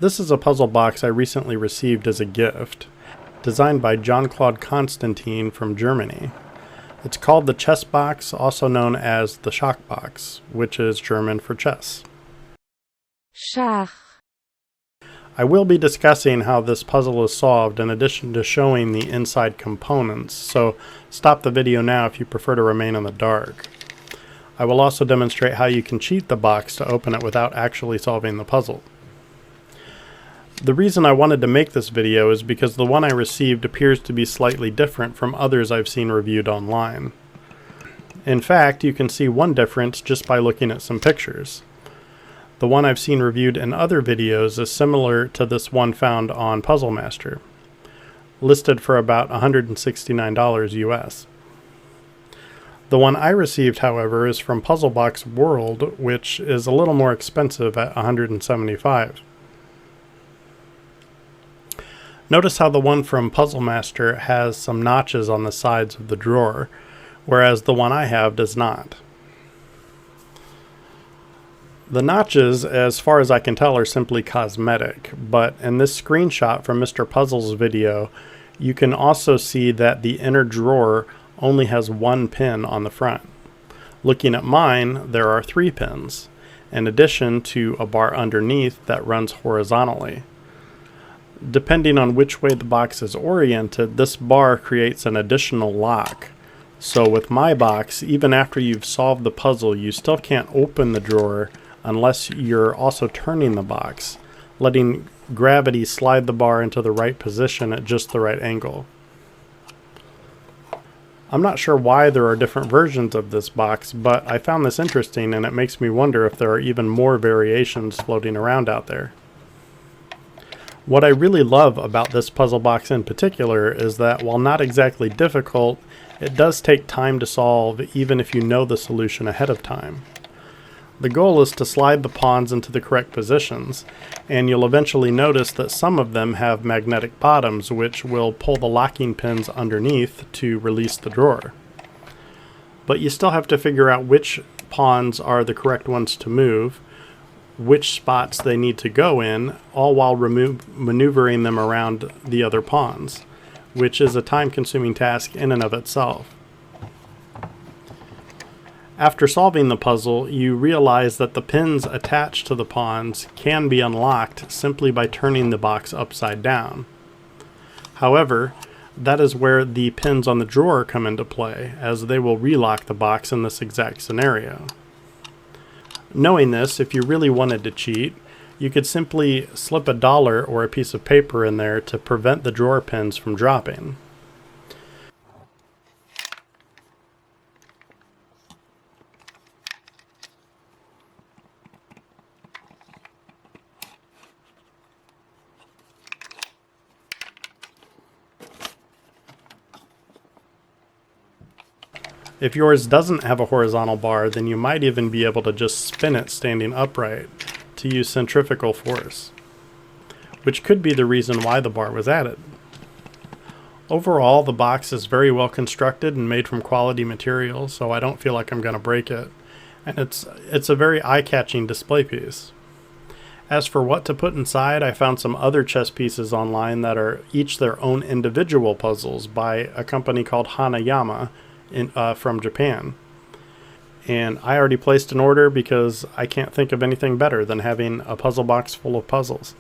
This is a puzzle box I recently received as a gift, designed by Jean-Claude Constantine from Germany. It's called the Schachbox, also known as the Schachbox, which is German for chess. Schach. I will be discussing how this puzzle is solved in addition to showing the inside components, so stop the video now if you prefer to remain in the dark. I will also demonstrate how you can cheat the box to open it without actually solving the puzzle. The reason I wanted to make this video is because the one I received appears to be slightly different from others I've seen reviewed online. In fact, you can see one difference just by looking at some pictures. The one I've seen reviewed in other videos is similar to this one found on Puzzle Master, listed for about $169 US. The one I received, however, is from Puzzlebox World, which is a little more expensive at $175. Notice how the one from Puzzle Master has some notches on the sides of the drawer, whereas the one I have does not. The notches, as far as I can tell, are simply cosmetic, but in this screenshot from Mr. Puzzle's video, you can also see that the inner drawer only has one pin on the front. Looking at mine, there are 3 pins, in addition to a bar underneath that runs horizontally. Depending on which way the box is oriented, this bar creates an additional lock. So with my box, even after you've solved the puzzle, you still can't open the drawer unless you're also turning the box, letting gravity slide the bar into the right position at just the right angle. I'm not sure why there are different versions of this box, but I found this interesting and it makes me wonder if there are even more variations floating around out there. What I really love about this puzzle box in particular is that while not exactly difficult, it does take time to solve even if you know the solution ahead of time. The goal is to slide the pawns into the correct positions, and you'll eventually notice that some of them have magnetic bottoms which will pull the locking pins underneath to release the drawer. But you still have to figure out which pawns are the correct ones to move, which spots they need to go in, all while maneuvering them around the other pawns, which is a time-consuming task in and of itself. After solving the puzzle, you realize that the pins attached to the pawns can be unlocked simply by turning the box upside down. However, that is where the pins on the drawer come into play, as they will relock the box in this exact scenario. Knowing this, if you really wanted to cheat, you could simply slip $1 or a piece of paper in there to prevent the drawer pins from dropping. If yours doesn't have a horizontal bar, then you might even be able to just spin it standing upright to use centrifugal force, which could be the reason why the bar was added. Overall, the box is very well constructed and made from quality material, so I don't feel like I'm going to break it, and it's a very eye-catching display piece. As for what to put inside, I found some other chess pieces online that are each their own individual puzzles by a company called Hanayama from Japan. And I already placed an order because I can't think of anything better than having a puzzle box full of puzzles.